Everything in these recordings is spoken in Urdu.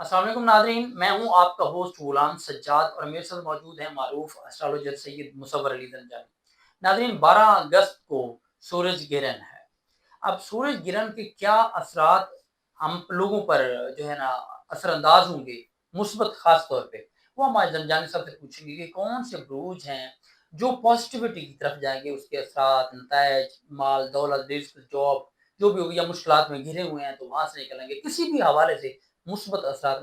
السلام علیکم ناظرین، میں ہوں آپ کا ہوسٹ غلام سجاد اور میرے ساتھ موجود ہیں معروف اسٹرالوجر سید مصور علی زنجانی۔ ناظرین، 12 اگست کو سورج گرہن ہے۔ اب سورج گرہن کے کیا اثرات ہم لوگوں پر جو ہے نا اثر انداز ہوں گے، مثبت خاص طور پہ، وہ ہمارے زنجانی صاحب سے پوچھیں گے کہ کون سے بروج ہیں جو پازیٹیوٹی کی طرف جائیں گے، اس کے اثرات، نتائج، مال دولت، رزق، جاب جو بھی ہوگی، یا مشکلات میں گھرے ہوئے ہیں تو وہاں سے نکلیں گے، کسی بھی حوالے سے مثبت اثرات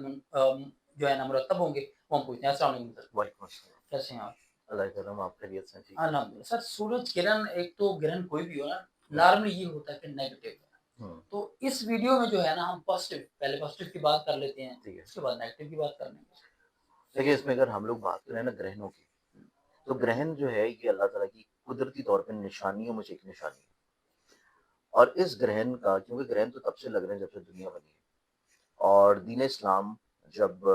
جو ہے نا مرتب ہوں گے، وہ ہم پوچھتے ہیں۔ السلام علیکم سر، وعلیکم السلام۔ کیسے ہیں آپ؟ اللہ کرم، آپ خیریت سے؟ ٹھیک الحمدللہ سر۔ سورج گرہن، ایک تو گرہن کوئی بھی ہو نا، ہے۔ نارملی یہ ہوتا ہے کہ نیگیٹو ہے، ہوں، تو اس ویڈیو میں جو ہے نا ہم پازیٹیو، پہلے پازیٹیو کی بات کر لیتے ہیں، ٹھیک ہے۔ اس کے بعد نیگیٹو کی بات کر لیں گے۔ دیکھیے، اس میں اگر ہم لوگ بات کریں نا گرہنوں کی، تو گرہن جو ہے یہ اللہ تعالیٰ کی قدرتی طور پہ نشانیوں میں سے ایک نشانی ہے۔ اور اس گرہن کا، کیونکہ گرہن تو تب سے لگ رہے ہیں جب سے دنیا بنی ہے، اور دین اسلام جب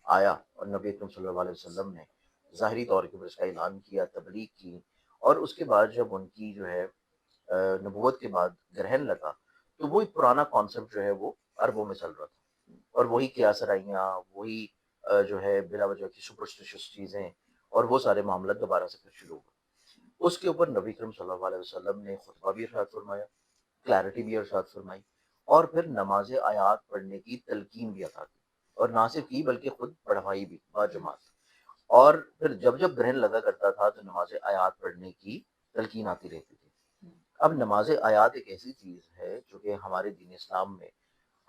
آیا اور نبی اکرم صلی اللہ علیہ وسلم نے ظاہری طور کے اوپر اس کا اعلان کیا، تبلیغ کی، اور اس کے بعد جب ان کی جو ہے نبوت کے بعد گرہن لگا، تو وہی پرانا کانسیپٹ جو ہے وہ عربوں میں چل رہا تھا، اور وہی قیاسرائیاں، وہی جو ہے بلا وجہ کی سپرسٹیشس چیزیں، اور وہ سارے معاملات دوبارہ سے پھر شروع ہوئے۔ اس کے اوپر نبی کرم صلی اللہ علیہ وسلم نے خطبہ بھی ارشاد فرمایا، کلیرٹی بھی ارشاد فرمائی، اور پھر نماز آیات پڑھنے کی تلقین بھی عطا کی، اور نہ صرف کی بلکہ خود پڑھوائی بھی با جماعت۔ اور پھر جب جب گرہن لگا کرتا تھا تو نماز آیات پڑھنے کی تلقین آتی رہتی تھی۔ اب نماز آیات ایک ایسی چیز ہے جو کہ ہمارے دین اسلام میں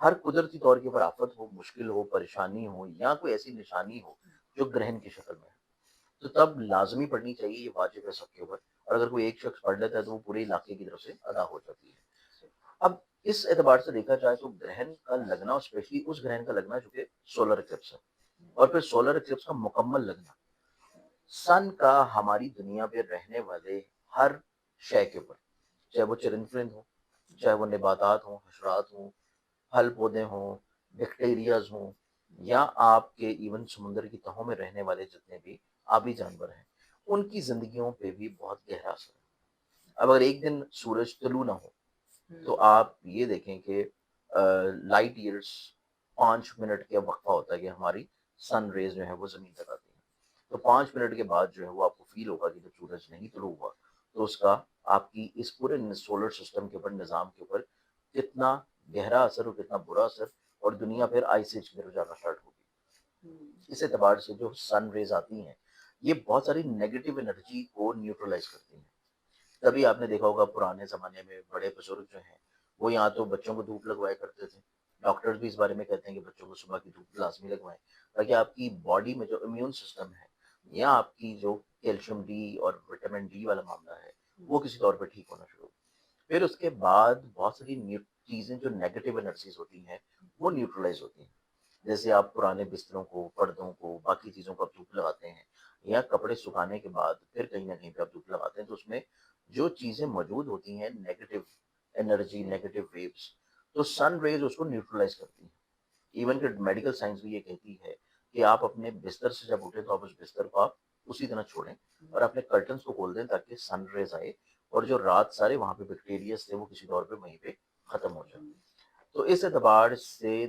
ہر قدرتی طور کے اوپر آفت ہو، مشکل ہو، پریشانی ہو، یا کوئی ایسی نشانی ہو جو گرہن کی شکل میں ہے، تو تب لازمی پڑھنی چاہیے، یہ واجب ہے سب کے اوپر، اور اگر کوئی ایک شخص پڑھ لیتا ہے تو وہ پورے علاقے کی طرف سے ادا ہو جاتی ہے۔ اب اس اعتبار سے دیکھا جائے تو گرہن کا لگنا، اسپیشلی اس گرہن کا لگنا جو کہ سولر اکلپس ہے، اور پھر سولر اکلپس کا مکمل لگنا، سن کا ہماری دنیا پہ رہنے والے ہر شے کے اوپر، چاہے وہ چرند پرند ہوں، چاہے وہ نباتات ہوں، حشرات ہوں، پھل پودے ہوں، بیکٹیریاز ہوں، یا آپ کے ایون سمندر کی تہوں میں رہنے والے جتنے بھی آبی جانور ہیں، ان کی زندگیوں پہ بھی بہت گہرا اثر ہے۔ اب اگر ایک دن سورج طلوع نہ ہو تو آپ یہ دیکھیں کہ لائٹ ایئرس 5 منٹ کا وقفہ ہوتا ہے کہ ہماری سن ریز جو ہے وہ زمین تک آتی ہیں، تو 5 منٹ کے بعد جو ہے وہ آپ کو فیل ہوگا کہ جب سورج نہیں طلوع ہوا تو اس کا آپ کی اس پورے سولر سسٹم کے اوپر، نظام کے اوپر کتنا گہرا اثر اور کتنا برا اثر، اور دنیا پھر آئس ایج کی طرف جانا اسٹارٹ ہوگی۔ اس اعتبار سے جو سن ریز آتی ہیں یہ بہت ساری نیگیٹو انرجی کو نیوٹرلائز کرتی ہیں۔ تبھی آپ نے دیکھا ہوگا پرانے زمانے میں بڑے بزرگ جو ہیں وہ یہاں تو بچوں کو دھوپ لگوایا کرتے تھے، ڈاکٹرز بھی اس بارے میں کہتے ہیں کہ بچوں کو صبح کی دھوپ لازمی لگوائیں، تاکہ آپ کی باڈی میں جو امیون سسٹم ہے، یا آپ کی جو کیلشیم ڈی اور وٹامن ڈی والا معاملہ ہے، وہ کسی طور پہ ٹھیک ہونا شروع ہو۔ پھر اس کے بعد بہت ساری چیزیں جو نیگیٹو انرجیز ہوتی ہیں وہ نیوٹرلائز ہوتی ہیں، جیسے آپ پرانے بستروں کو، پردوں کو، باقی چیزوں کو آپ دھوپ لگاتے ہیں، یا کپڑے سکھانے کے بعد پھر کہیں نہ کہیں پہ آپ دھوپ لگاتے ہیں، تو اس میں جو چیزیں موجود ہوتی ہیں نیگیٹو انرجی، نیگیٹو ویوز، تو سن ریز اس کو نیوٹرلائز کرتی ہیں۔ ایون کہ میڈیکل سائنس بھی یہ کہتی ہے کہ آپ اپنے بستر سے جب اٹھیں تو آپ اس بستر کو آپ اسی طرح چھوڑیں، اور اپنے کرٹنس کو کھول دیں تاکہ سن ریز آئے، اور جو رات سارے وہاں پہ بیکٹیریاز تھے وہ کسی طور پہ وہیں پہ ختم ہو جائے۔ تو اس اعتبار سے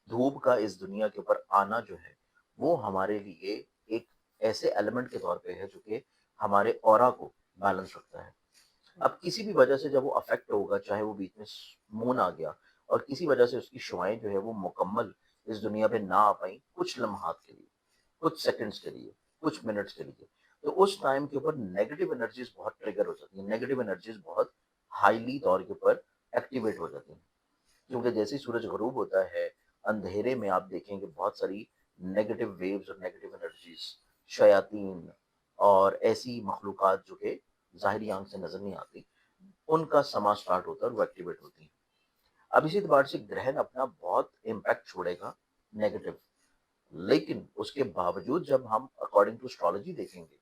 دھوپ کا اس دنیا کے اوپر آنا جو ہے وہ ہمارے لیے ایک ایسے ایلیمنٹ کے طور پہ ہے جو کہ ہمارے اورا کو بیلنس رکھتا ہے۔ اب کسی بھی وجہ سے جب وہ افیکٹ ہوگا، چاہے وہ بیچ میں مون آ گیا اور کسی وجہ سے اس کی شعائیں جو ہے وہ مکمل اس دنیا پہ نہ آ پائیں، کچھ لمحات کے لیے، کچھ سیکنڈز کے لیے، کچھ منٹس کے لیے، تو اس ٹائم کے اوپر نیگیٹو انرجیز بہت ٹریگر ہو جاتی ہیں، نیگیٹو انرجیز بہت ہائیلی طور کے اوپر ایکٹیویٹ ہو جاتی ہیں، کیونکہ جیسے ہی سورج غروب ہوتا ہے اندھیرے میں آپ دیکھیں کہ بہت ساری نیگیٹو ویوز اور نیگیٹو انرجیز، شیاطین اور ایسی مخلوقات جو کہ ظاہری آنکھ سے نظر نہیں آتی، ان کا سما سٹارٹ ہوتا ہے اور وہ ایکٹیویٹ ہوتی ہیں۔ اب اسی اعتبار سے گرہن اپنا بہت امپیکٹ چھوڑے گا نیگیٹو، لیکن اس کے باوجود جب ہم اکارڈنگ ٹو اسٹرالوجی دیکھیں گے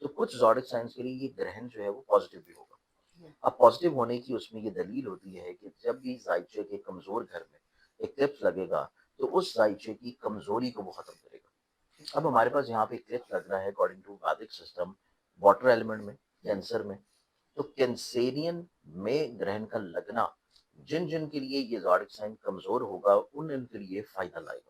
تو کچھ زوڈک سائنس کے لیے یہ گرہن جو ہے وہ پازیٹیو بھی ہوگا۔ اب پازیٹیو ہونے کی اس میں یہ دلیل ہوتی ہے کہ جب بھی زائچے کے کمزور گھر میں ایکلپس لگے گا تو اس زائچے کی کمزوری کو وہ ختم کرے گا۔ اب ہمارے پاس یہاں پہ ایکلپس لگ رہا ہے according to Vedic system water element میں، کینسر میں، تو کینسیرین میں گرہن کا لگنا جن جن کے لیے یہ زوڈک سائن کمزور ہوگا ان کے لیے فائدہ لائے گا۔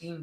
3